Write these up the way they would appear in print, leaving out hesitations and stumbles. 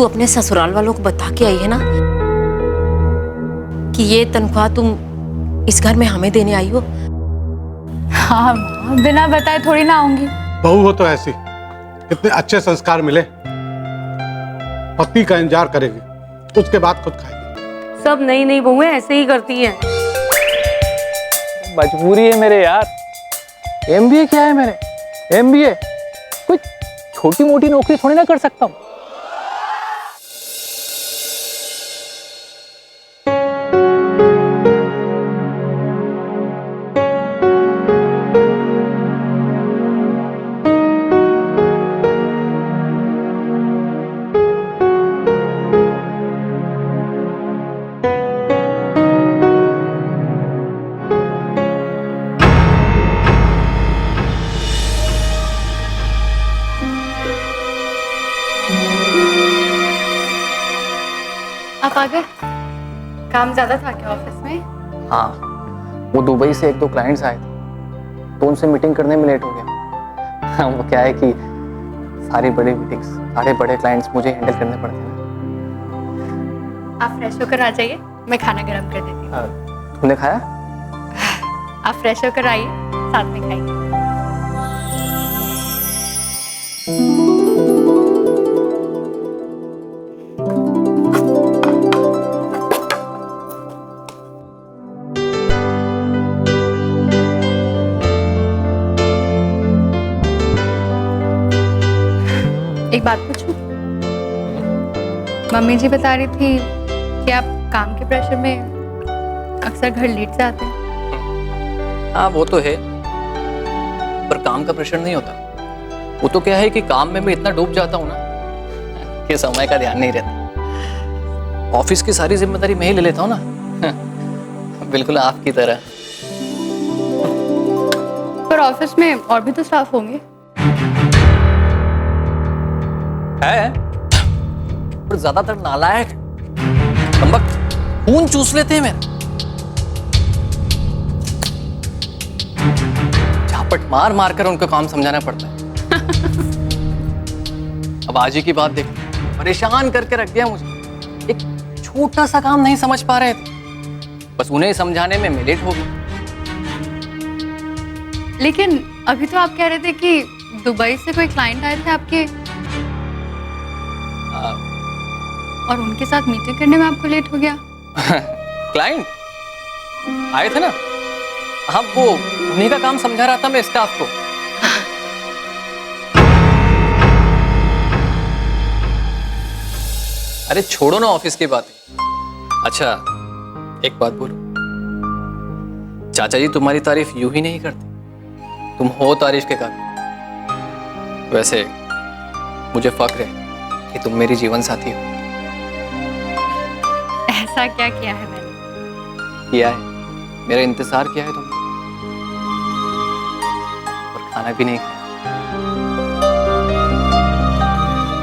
तू अपने ससुराल वालों को बता के आई है ना कि ये तनख्वाह तुम इस घर में हमें देने आई हो? हाँ माँ, बिना बताए थोड़ी ना आऊंगी। बहू हो तो ऐसी, इतने अच्छे संस्कार मिले, पति का इंतजार करेगी, उसके बाद खुद खाएगी। सब नई नई बहुएं ऐसे ही करती हैं। मजबूरी है मेरे यार। एमबीए क्या है मेरे? एमबीए कोई छोटी मोटी नौकरी थोड़ी ना कर सकता हूँ। आप आ गए? काम ज्यादा था क्या ऑफिस में? हाँ, वो दुबई से एक दो क्लाइंट्स आए थे तो उनसे मीटिंग करने में लेट हो गया। हाँ, वो क्या है कि सारी बड़ी मीटिंग्स, सारे बड़े क्लाइंट्स मुझे हैंडल करने पड़ते हैं। आप फ्रेश होकर आ जाइए, मैं खाना गर्म कर देती हूँ। तुमने खाया? आप फ्रेश होकर आइए, साथ में खाएंगे। एक बात पूछूं? मम्मी जी बता रही थी कि आप काम के प्रेशर में अक्सर घर लेट से आते हैं। हाँ वो तो है, पर काम का प्रेशर नहीं होता। वो तो क्या है कि काम में मैं इतना डूब जाता हूँ ना कि समय का ध्यान नहीं रहता। ऑफिस की सारी जिम्मेदारी मैं ही ले लेता हूँ ना, बिल्कुल आपकी तरह। पर ऑफिस में और भी तो स्टाफ होंगे। है, पर ज्यादातर नालायक, कमबख्त, खून चूस लेते हैं मेरा। झापट मार मार कर उनको काम समझाना पड़ता है। अब आज ही की बात देख, परेशान करके रख दिया मुझे। एक छोटा सा काम नहीं समझ पा रहे थे, बस उन्हें समझाने में मैं लेट हो गया। लेकिन अभी तो आप कह रहे थे कि दुबई से कोई क्लाइंट आए थे आपके, और उनके साथ मीटिंग करने में आपको लेट हो गया। क्लाइंट आए थे ना, हाँ वो उन्हीं का काम समझा रहा था मैं स्टाफ को। अरे छोड़ो ना ऑफिस की बातें। अच्छा एक बात बोलो, चाचा जी तुम्हारी तारीफ यूं ही नहीं करते, तुम हो तारीफ के काबिल। वैसे मुझे फक्र है कि तुम मेरी जीवन साथी हो। ऐसा क्या किया है मैंने? किया है, मेरा इंतजार किया है तुमने, और खाना भी नहीं खाया।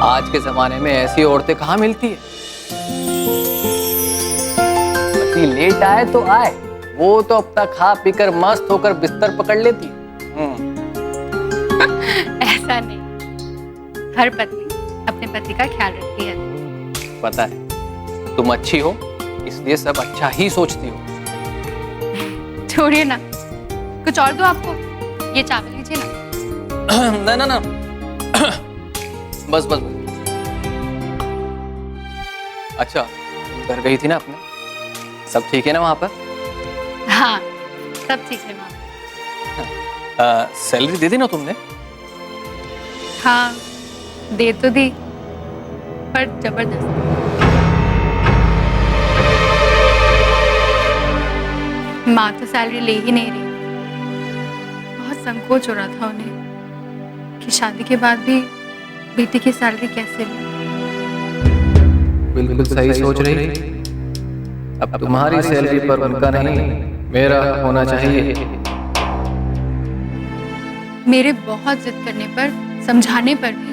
आज के जमाने में ऐसी औरतें कहाँ मिलती है? पति लेट आए तो आए, वो तो अपना खा पीकर मस्त होकर बिस्तर पकड़ लेती है। ऐसा नहीं, हर पत्नी अपने पति का ख्याल रखती है। पता है, तुम अच्छी हो इसलिए सब अच्छा ही सोचती हो। छोड़िए ना, कुछ और दो आपको, ये चावल लीजिए ना। ना ना ना, बस बस बस। अच्छा घर गई थी ना अपने, सब ठीक है ना वहां पर? हाँ सब ठीक है माँ। सैलरी दे दी ना तुमने? हाँ दे तो दी, पर जबरदस्त। माँ तो सैलरी ले ही नहीं रही। बहुत संकोच हो रहा था उन्हें कि शादी के बाद भी बेटी की सैलरी कैसे ले। बिल्कुल सही सोच रही। अब तुम्हारी सैलरी पर उनका नहीं, मेरा होना चाहिए। मेरे बहुत जिद करने पर, समझाने पर भी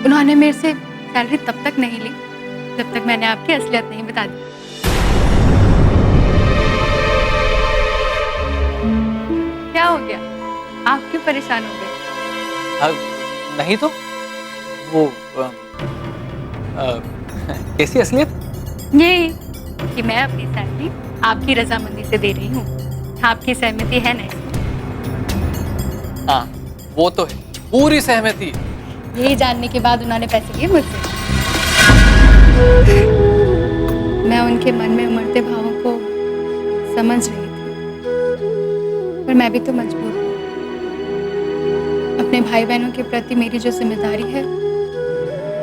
उन्होंने मेरे से सैलरी तब तक नहीं ली जब तक मैंने आपकी असलियत नहीं बता दी। क्या हो गया, आप क्यों परेशान हो गए? नहीं तो वो कैसी असलियत? ये कि मैं अपनी सैलरी आपकी रजामंदी से दे रही हूँ। आपकी सहमति है ना इसमें? हाँ, वो तो है, पूरी सहमति है। यही जानने के बाद उन्होंने पैसे लिए मुझसे। मैं उनके मन में उमड़ते भावों को समझ रही थी, पर मैं भी तो मजबूर हूँ। अपने भाई बहनों के प्रति मेरी जो जिम्मेदारी है,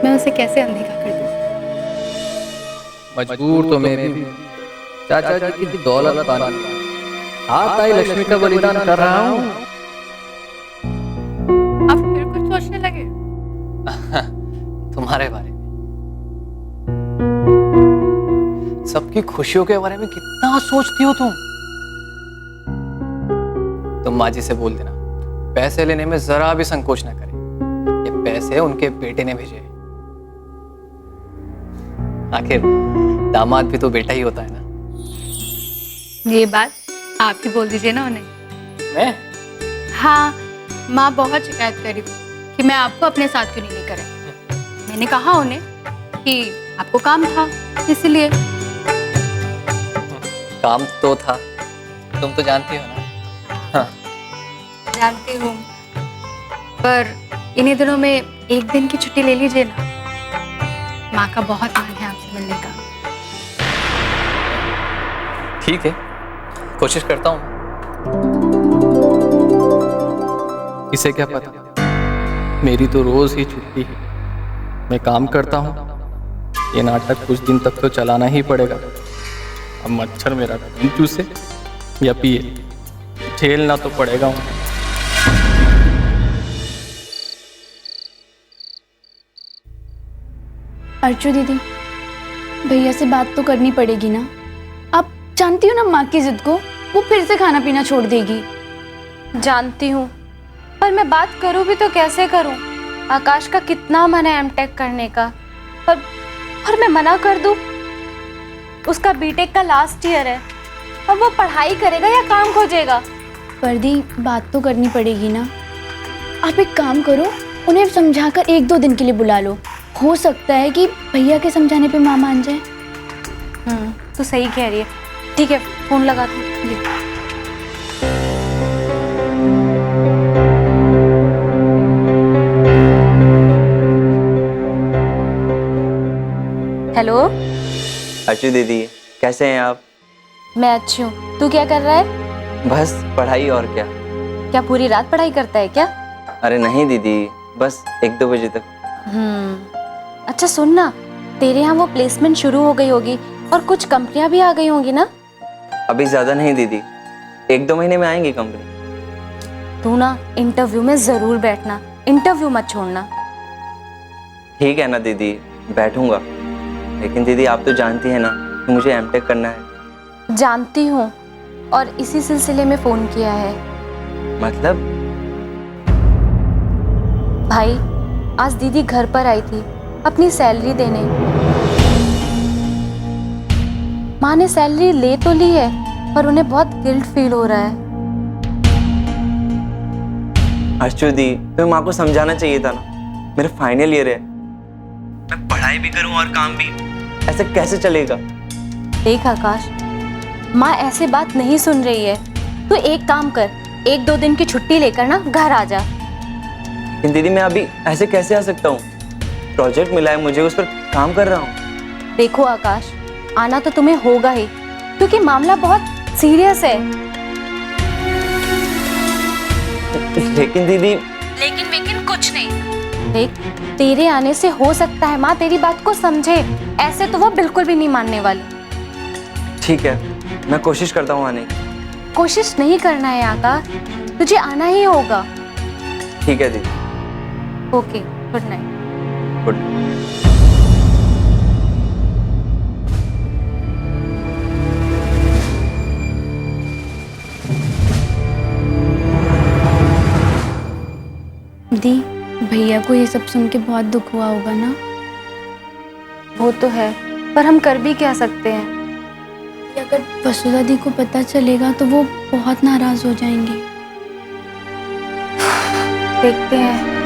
मैं उसे कैसे अनदेखा कर दूँ? मजबूर तो मैं भी हूँ। चाचा जी की दौलत पाने हाथ आई लक्ष्मी का बलिदान कर रहा हूँ। आप फिर कुछ सोचने लगे? तुम्हारे बारे में, सबकी खुशियों के बारे में कितना सोचती हो तुम। तुम माँ जी से बोल देना, पैसे लेने में जरा भी संकोच ना करें। ये पैसे उनके बेटे ने भेजे। आखिर दामाद भी तो बेटा ही होता है ना। ये बात आप ही बोल दीजिए ना उन्हें। मैं? हाँ, माँ बहुत शिकायत करी थी कि मैं आपको अपने साथ क्यों नहीं लेकर आई। मैंने कहा उन्हें कि आपको काम था, इसलिए। काम तो था, तुम तो जानती हो ना। हाँ। जानती हूँ, पर इन्हीं दिनों में एक दिन की छुट्टी ले लीजिए ना। माँ का बहुत मन है आपसे मिलने का। ठीक है, कोशिश करता हूँ। इसे क्या पता, मेरी तो रोज ही छुट्टी है। मैं काम करता हूँ, ये नाटक कुछ दिन तक तो चलाना ही पड़ेगा। अब मच्छर मेरा खून चूसे या पिए, झेलना तो पड़ेगा उन्हें। अर्चू दीदी, भैया से बात तो करनी पड़ेगी ना। आप जानती हो ना माँ की जिद को, वो फिर से खाना पीना छोड़ देगी। जानती हूँ, पर मैं बात करूँ भी तो कैसे करूँ? आकाश का कितना मन है एमटेक करने का, पर मैं मना कर दूँ? उसका बीटेक का लास्ट ईयर है, और वो पढ़ाई करेगा या काम खोजेगा? पर दी, बात तो करनी पड़ेगी ना। आप एक काम करो, उन्हें समझाकर 1-2 दिन के लिए बुला लो। हो सकता है कि भैया के समझाने पे माँ मान जाए। तो सही कह रही है। ठीक है, फोन लगा दो। हेलो अर्चू दीदी, कैसे हैं आप? मैं अच्छी हूँ, तू क्या कर रहा है? बस पढ़ाई और क्या। क्या पूरी रात पढ़ाई करता है क्या? अरे नहीं दीदी, बस 1-2 बजे तक। अच्छा सुन ना, तेरे यहाँ वो प्लेसमेंट शुरू हो गई होगी और कुछ कंपनियां भी आ गई होंगी ना? अभी ज्यादा नहीं दीदी, 1-2 महीने में आएंगी कंपनी। तू ना इंटरव्यू में जरूर बैठना, इंटरव्यू मत छोड़ना। ठीक है ना दीदी, बैठूंगा। लेकिन दीदी आप तो जानती है ना कि मुझे एमटेक करना है। जानती हूँ, और इसी सिलसिले में फोन किया है। मतलब? भाई, आज दीदी घर पर आई थी अपनी सैलरी देने। माँ ने सैलरी ले तो ली है, पर उन्हें बहुत गिल्ट फील हो रहा है। अर्चू दी, तुम्हें माँ को समझाना चाहिए था ना। मेरा फाइनल ईयर है, मैं पढ़ाई भी करूँ और काम भी। ऐसे कैसे चलेगा? देख आकाश, माँ ऐसे बात नहीं सुन रही है। तू एक काम कर, 1-2 दिन की छुट्टी लेकर ना घर आ जा। लेकिन दीदी मैं अभी ऐसे कैसे आ सकता हूँ? प्रोजेक्ट मिला है मुझे, उस पर काम कर रहा हूँ। देखो आकाश, आना तो तुम्हें होगा ही, क्योंकि मामला बहुत सीरियस है। लेकिन दीदी, लेकिन कुछ नहीं। देख, तेरे आने से हो सकता है माँ तेरी बात को समझे, ऐसे तो वो बिल्कुल भी नहीं मानने वाली। ठीक है, मैं कोशिश करता हूँ आने की। कोशिश नहीं करना है आकाश, तुझे आना ही होगा। ठीक है दीदी। Okay, good night. गुड। दी, भैया को ये सब सुन के बहुत दुख हुआ होगा ना। वो तो है, पर हम कर भी क्या सकते हैं? अगर वसुधा दी को पता चलेगा तो वो बहुत नाराज हो जाएंगी। देखते हैं।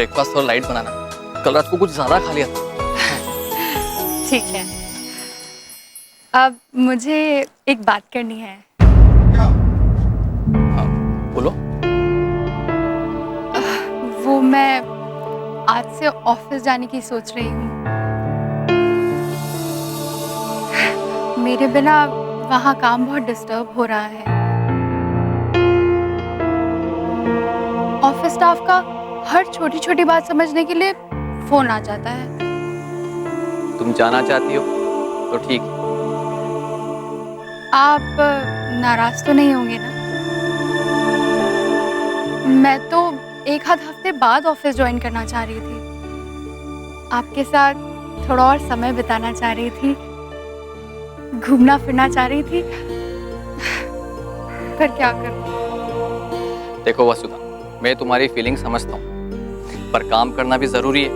ब्रेकफास्ट और लाइट बनाना, कल रात को कुछ ज्यादा खा लिया था। ठीक है। अब मुझे एक बात करनी है। हाँ, बोलो। वो मैं आज से ऑफिस जाने की सोच रही हूँ। मेरे बिना वहाँ काम बहुत डिस्टर्ब हो रहा है। ऑफिस स्टाफ का हर छोटी छोटी बात समझने के लिए फोन आ जाता है। तुम जाना चाहती हो तो ठीक है। आप नाराज तो नहीं होंगे ना? मैं तो एक आध हफ्ते बाद ऑफिस ज्वाइन करना चाह रही थी। आपके साथ थोड़ा और समय बिताना चाह रही थी, घूमना फिरना चाह रही थी, पर क्या करूं? देखो वसुधा, मैं तुम्हारी फीलिंग समझता हूँ, पर काम करना भी जरूरी है।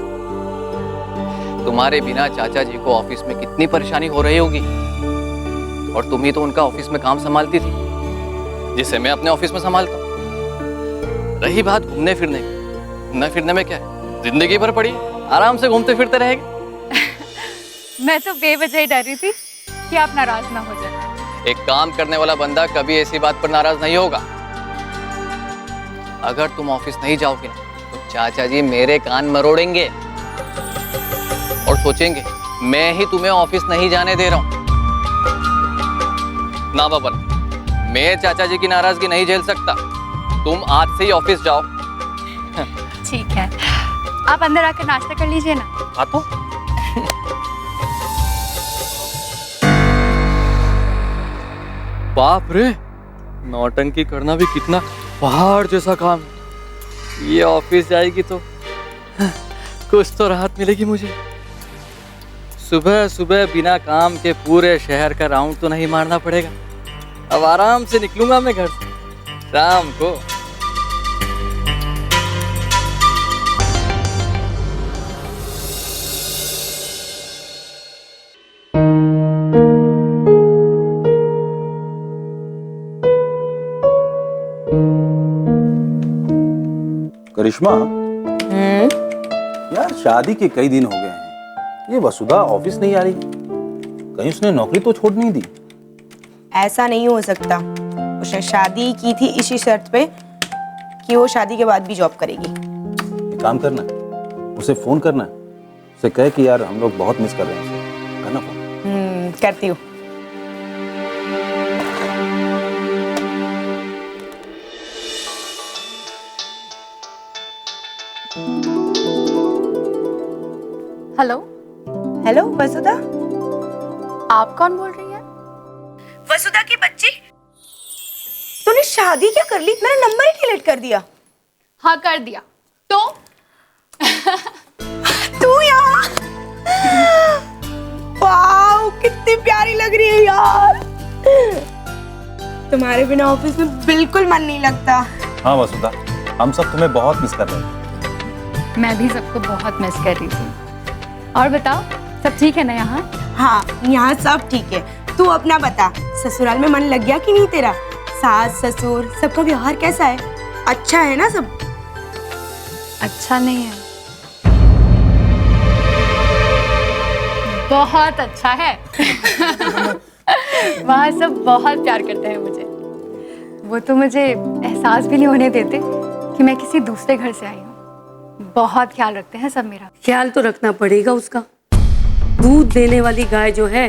तुम्हारे बिना चाचा जी को ऑफिस में कितनी परेशानी हो रही होगी, और तुम ही तो उनका ऑफिस में काम संभालती थी, जिसे मैं अपने ऑफिस में संभालता हूँ। रही बात घूमने फिरने की, घूमने फिरने में क्या है, जिंदगी भर पड़ी है, आराम से घूमते फिरते रहेंगे। मैं तो बेवजह ही डर रही थी कि आप नाराज ना हो जाए। एक काम करने वाला बंदा कभी ऐसी बात पर नाराज नहीं होगा। अगर तुम ऑफिस नहीं जाओगे ना, तो चाचा जी मेरे कान मरोड़ेंगे और सोचेंगे मैं ही तुम्हें ऑफिस नहीं जाने दे रहा हूं। ना बबन, मैं चाचा जी की नाराजगी नहीं झेल सकता। तुम आज से ही ऑफिस जाओ। ठीक है, आप अंदर आकर नाश्ता कर लीजिए ना। हाँ तो बाप रे, नौटंकी करना भी कितना पहाड़ जैसा काम है। ये ऑफिस जाएगी तो कुछ तो राहत मिलेगी मुझे। सुबह सुबह बिना काम के पूरे शहर का राउंड तो नहीं मारना पड़ेगा। अब आराम से निकलूंगा मैं घर से शाम को। करिश्मा, यार शादी के कई दिन हो गए हैं, ये वसुधा ऑफिस नहीं आ रही, कहीं उसने नौकरी तो छोड़ नहीं दी? ऐसा नहीं हो सकता। उसने शादी की थी इसी शर्त पे कि वो शादी के बाद भी जॉब करेगी। एक काम करना, उसे फोन करना, उसे कहे कि यार हम लोग बहुत मिस कर रहे हैं उसे। करना फोन। करती हूँ। हेलो। हेलो वसुधा। आप कौन बोल रही हैं? वसुधा की बच्ची, तूने शादी क्या कर ली? मेरा नंबर ही डिलीट कर दिया। हाँ कर दिया। तो तू यहाँ? वाओ, कितनी प्यारी लग रही है यार। तुम्हारे बिना ऑफिस में बिल्कुल मन नहीं लगता। हाँ वसुधा, हम सब तुम्हें बहुत मिस कर रहे हैं। मैं भी सबको बहुत मिस कर रही थी। और बताओ, सब ठीक है ना यहाँ? हाँ, यहाँ सब ठीक है। तू अपना बता, ससुराल में मन लग गया कि नहीं तेरा? सास ससुर सबका व्यवहार कैसा है? अच्छा है ना सब? अच्छा नहीं है, बहुत अच्छा है। वहाँ सब बहुत प्यार करते हैं मुझे। वो तो मुझे एहसास भी नहीं होने देते कि मैं किसी दूसरे घर से आई हूँ। बहुत ख्याल रखते हैं सब मेरा। ख्याल तो रखना पड़ेगा उसका। दूध देने वाली गाय जो है,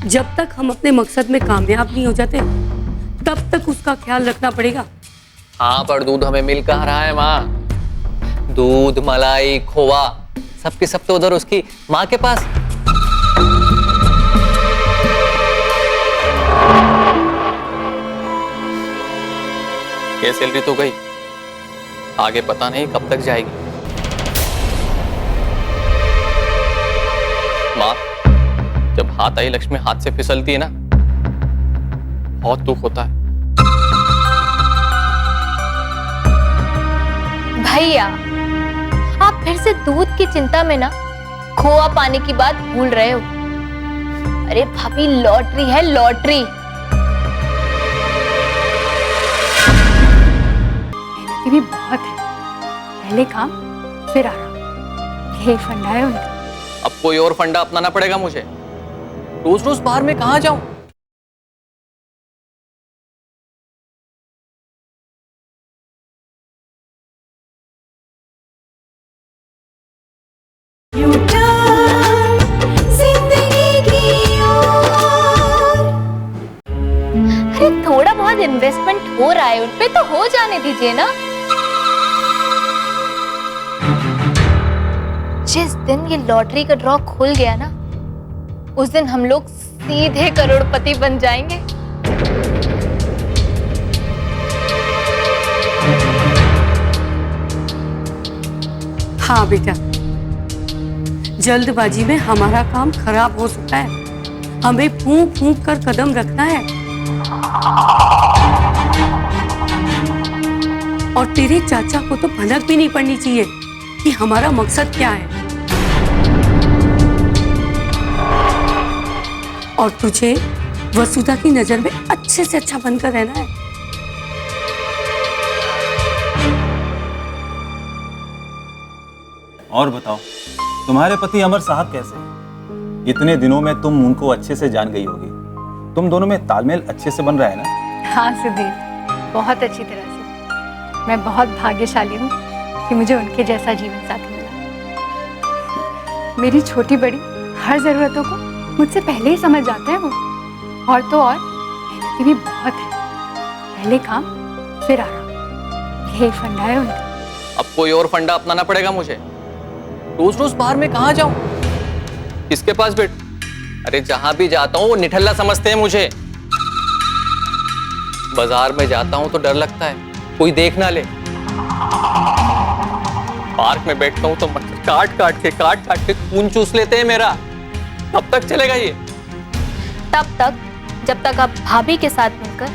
जब तक हम अपने मकसद में कामयाब नहीं हो जाते तब तक उसका ख्याल रखना पड़ेगा। हाँ, पर दूध हमें मिल कहाँ रहा है माँ? दूध, मलाई, खोवा सबके सब तो उधर उसकी माँ के पास। ये सैलरी तो गई, आगे पता नहीं कब तक जाएगी। माँ, जब हाथ आई लक्ष्मी हाथ से फिसलती है ना, बहुत दुख होता है। भैया, आप फिर से दूध की चिंता में ना खोआ पाने की बात भूल रहे हो। अरे भाभी, लॉटरी है लॉटरी। मेहनती भी बहुत है। पहले काम फिर आराम, यही फंडा है उनका। अब कोई और फंडा अपनाना पड़ेगा मुझे। रोज रोज बाहर में कहाँ जाऊं? अरे थोड़ा बहुत इन्वेस्टमेंट हो रहा है उन पे, तो हो जाने दीजिए ना। जिस दिन ये लॉटरी का ड्रॉ खुल गया ना, उस दिन हम लोग सीधे करोड़पति बन जाएंगे। हाँ बेटा, जल्दबाजी में हमारा काम खराब हो सकता है, हमें फूंक फूंक कर कदम रखना है। और तेरे चाचा को तो भनक भी नहीं पड़नी चाहिए कि हमारा मकसद क्या है। और तुझे वसुधा की नजर में अच्छे से अच्छा बनकर रहना है। और बताओ, तुम्हारे पति अमर साहब कैसे हैं? इतने दिनों में तुम उनको अच्छे से जान गई होगी, तुम दोनों में तालमेल अच्छे से बन रहा है ना? हाँ सुधीर, बहुत अच्छी तरह से। मैं बहुत भाग्यशाली हूँ कि मुझे उनके जैसा जीवन साथी मिला। मेरी छोटी बड़ी हर ज़रूरतों को मुझसे पहले ही समझ जाते हैं वो। और तो और मेहनती भी बहुत है। पहले काम फिर आराम, यही फंडा है उनका। अब कोई और फंडा अपनाना पड़ेगा मुझे। रोज रोज बाहर में कहाँ जाऊं? किसके पास बैठ? अरे जहां भी जाता हूँ वो निठल्ला समझते हैं मुझे। बाजार में जाता हूँ तो डर लगता है कोई देख ना ले। पार्क में बैठता हूँ तो मच्छर काट काट के खून चूस लेते हैं मेरा। कब तक चलेगा ये? तब तक जब तक आप भाभी के साथ मिलकर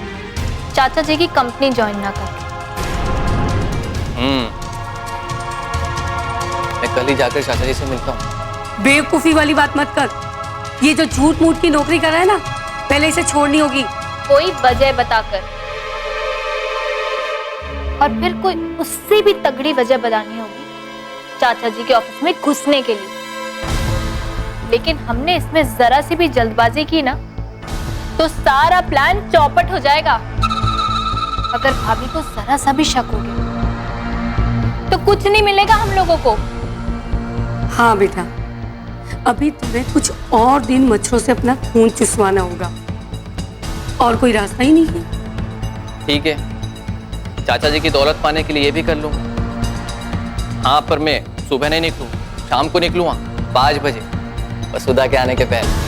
चाचा जी की कंपनी ज्वाइन ना कर। मैं कल ही जाकर चाचा जी से मिलता हूँ। बेवकूफी वाली बात मत कर। ये जो झूठ मूठ की नौकरी कर रहा है ना, पहले इसे छोड़नी होगी। कोई वजह बताकर, और फिर कोई उससे भी तगड़ी वजह बतानी होगी चाचा जी के ऑफिस में घुसने के लिए। लेकिन हमने इसमें जरा सी भी जल्दबाजी की ना, तो सारा प्लान चौपट हो जाएगा। अगर भाभी को जरा सा भी शक हो गया तो कुछ नहीं मिलेगा हम लोगों को। हाँ बेटा, अभी तुम्हें कुछ और दिन मच्छरों से अपना खून चुसवाना होगा, और कोई रास्ता ही नहीं है। ठीक है, चाचा जी की दौलत पाने के लिए ये भी कर लूंगा। हाँ, पर मैं सुबह नहीं निकलूँ, शाम को निकलूँगा 5 बजे, वसुधा के आने के पहले।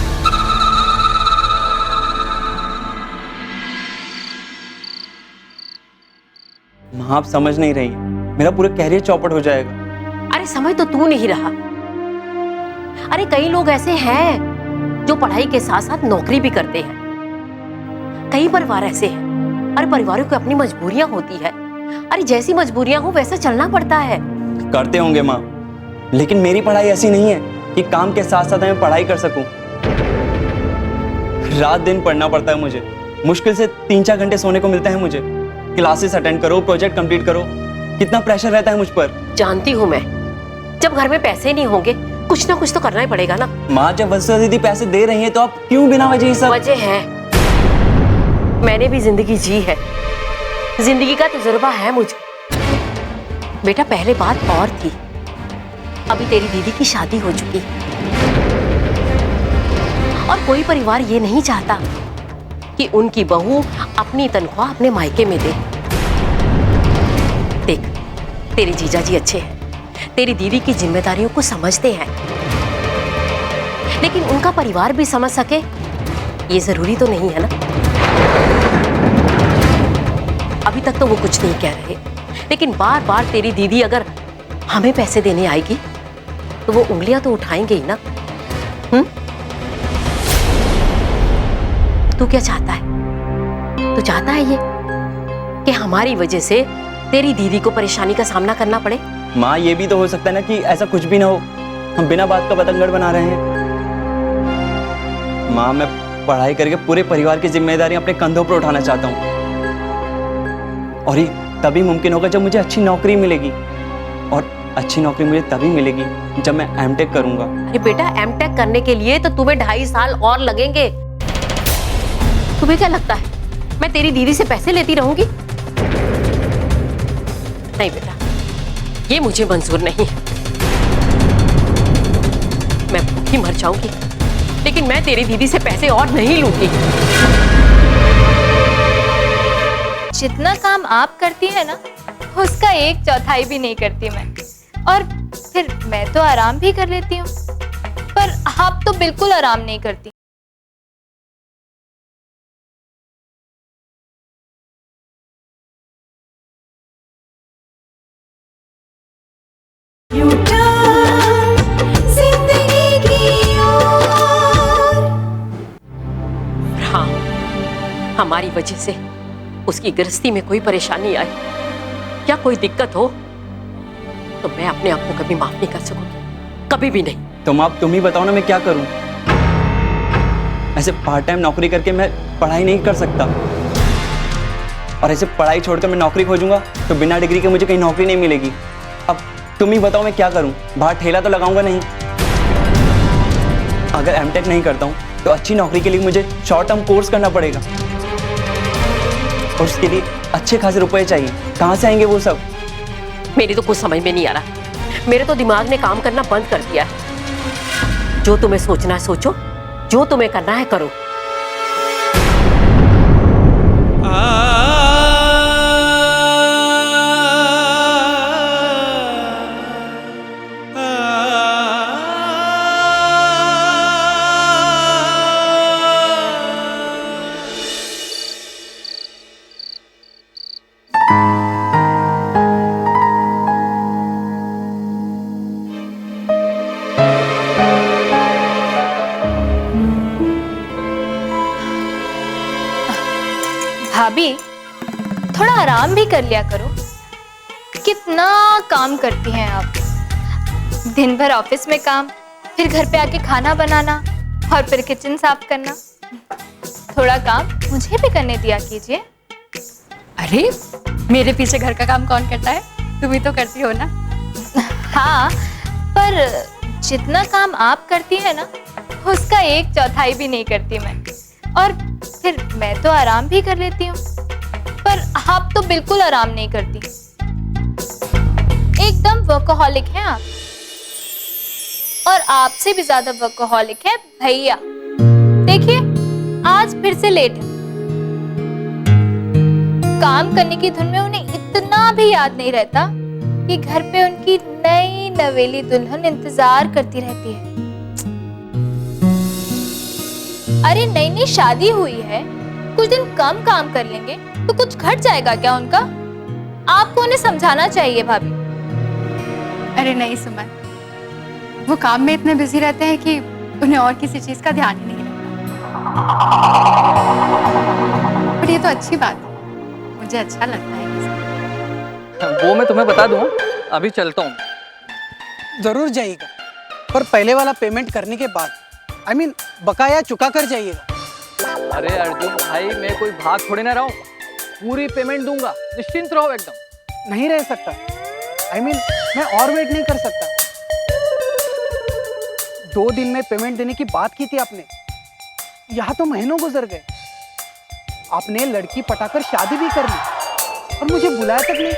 माँ आप समझ नहीं रही, मेरा पूरा कैरियर चौपट हो जाएगा। अरे समझ तो तू नहीं रहा। अरे कई लोग ऐसे हैं जो पढ़ाई के साथ साथ नौकरी भी करते हैं। कई परिवार ऐसे हैं। अरे परिवारों की अपनी मजबूरियां होती है। अरे जैसी मजबूरियां हो वैसा चलना पड़ता है। करते होंगे माँ, लेकिन मेरी पढ़ाई ऐसी नहीं है कि काम के साथ साथ मैं पढ़ाई कर सकूं। रात दिन पढ़ना पड़ता है मुझे, मुश्किल से 3-4 घंटे सोने को मिलता है मुझे। क्लासेस अटेंड करो, प्रोजेक्ट कंप्लीट करो, कितना प्रेशर रहता है मुझ पर। जानती हूँ मैं, जब घर में पैसे नहीं होंगे कुछ ना कुछ तो करना ही पड़ेगा ना। माँ जब वसुधा दीदी पैसे दे रही हैं तो आप क्यों बिना वजह सब? वजह है, मैंने भी जिंदगी जी है, जिंदगी का तजुर्बा है मुझे। बेटा पहले बात और थी, अभी तेरी दीदी की शादी हो चुकी है और कोई परिवार ये नहीं चाहता कि उनकी बहू अपनी तनख्वाह अपने मायके में दे। देख, तेरे जीजा जी अच्छे हैं, तेरी दीदी की जिम्मेदारियों को समझते हैं, लेकिन उनका परिवार भी समझ सके ये जरूरी तो नहीं है ना। अभी तक तो वो कुछ नहीं कह रहे, लेकिन बार बार तेरी दीदी अगर हमें पैसे देने आएगी तो वो उंगलियां तो उठाएंगे ही ना। तू क्या चाहता है? तू चाहता है ये कि हमारी वजह से तेरी दीदी को परेशानी का सामना करना पड़े? माँ ये भी तो हो सकता है ना कि ऐसा कुछ भी ना हो, हम बिना बात का बतंगड़ बना रहे हैं। माँ मैं पढ़ाई करके पूरे परिवार की जिम्मेदारी अपने कंधों पर उठाना चाहता हूँ, और ये तभी मुमकिन होगा जब मुझे अच्छी नौकरी मिलेगी। और अच्छी नौकरी मुझे तभी मिलेगी जब मैं एमटेक करूंगा। अरे बेटा, एमटेक करने के लिए तो तुम्हें 2.5 साल और लगेंगे। तुम्हें क्या लगता है मैं तेरी दीदी से पैसे लेती रहूंगी? नहीं बेटा, ये मुझे मंजूर नहीं है। मैं भूखी मर जाऊंगी, लेकिन मैं तेरी दीदी से पैसे और नहीं लूंगी। जितना काम आप करती है ना, उसका 1/4 भी नहीं करती मैं। और फिर मैं तो आराम भी कर लेती हूँ, पर आप तो बिल्कुल आराम नहीं करती। हाँ, हमारी वजह से उसकी गृहस्थी में कोई परेशानी आई या कोई दिक्कत हो तो मैं अपने आप को कभी माफ नहीं कर सकूंगी, कभी भी नहीं। तुम ही बताओ ना, मैं क्या करूं? ऐसे पार्ट टाइम नौकरी करके मैं पढ़ाई नहीं कर सकता, और ऐसे पढ़ाई छोड़कर मैं नौकरी खोजूंगा तो बिना डिग्री के मुझे कहीं नौकरी नहीं मिलेगी। अब तुम ही बताओ मैं क्या करूं? बाहर ठेला तो लगाऊंगा नहीं। अगर एमटेक नहीं करता हूं तो अच्छी नौकरी के लिए मुझे शॉर्ट टर्म कोर्स करना पड़ेगा, और उसके लिए अच्छे खासे रुपए चाहिए। कहाँ से आएंगे वो सब? मेरी तो कुछ समझ में नहीं आ रहा। मेरे तो दिमाग ने काम करना बंद कर दिया है। जो तुम्हें सोचना है सोचो, जो तुम्हें करना है करो। भाभी, थोड़ा आराम भी कर लिया करो। कितना काम करती हैं आप। दिन भर ऑफिस में काम, फिर घर पे आके खाना बनाना और फिर किचन साफ करना। थोड़ा काम मुझे भी करने दिया कीजिए। अरे मेरे पीछे घर का काम कौन करता है? तुम ही तो करती हो ना। हाँ, पर जितना काम आप करती है ना, उसका 1/4 भी नहीं करती मैं। और फिर मैं तो आराम भी कर लेती हूँ, पर आप तो बिल्कुल आराम नहीं करती। एकदम वर्कहोलिक हैं आप, और आपसे भी ज्यादा वर्कहोलिक है भैया। देखिए, आज फिर से लेट है। काम करने की धुन में उन्हें इतना भी याद नहीं रहता कि घर पे उनकी नई नवेली दुल्हन इंतजार करती रहती है। अरे नई नई शादी हुई है, कुछ दिन कम काम कर लेंगे तो कुछ घट जाएगा क्या उनका? आपको उन्हें समझाना चाहिए भाभी। अरे नहीं सुमन, वो काम में इतने बिजी रहते हैं कि उन्हें और किसी चीज का ध्यान ही नहीं रहता। पर ये तो अच्छी बात है, मुझे अच्छा लगता है। वो मैं तुम्हें बता दूं, अभी चलता हूँ। जरूर जाइएगा, पर पहले वाला पेमेंट करने के बाद, I mean, बकाया चुका कर जाइएगा। अरे अर्जुन भाई, मैं कोई भाग थोड़ी ना रहा हूँ, पूरी पेमेंट दूंगा, निश्चिंत रहो एकदम। नहीं रह सकता। I mean, मैं और वेट नहीं कर सकता। 2 दिन में पेमेंट देने की बात की थी आपने, यहाँ तो महीनों गुजर गए। आपने लड़की पटाकर शादी भी कर ली और मुझे बुलाया तक नहीं।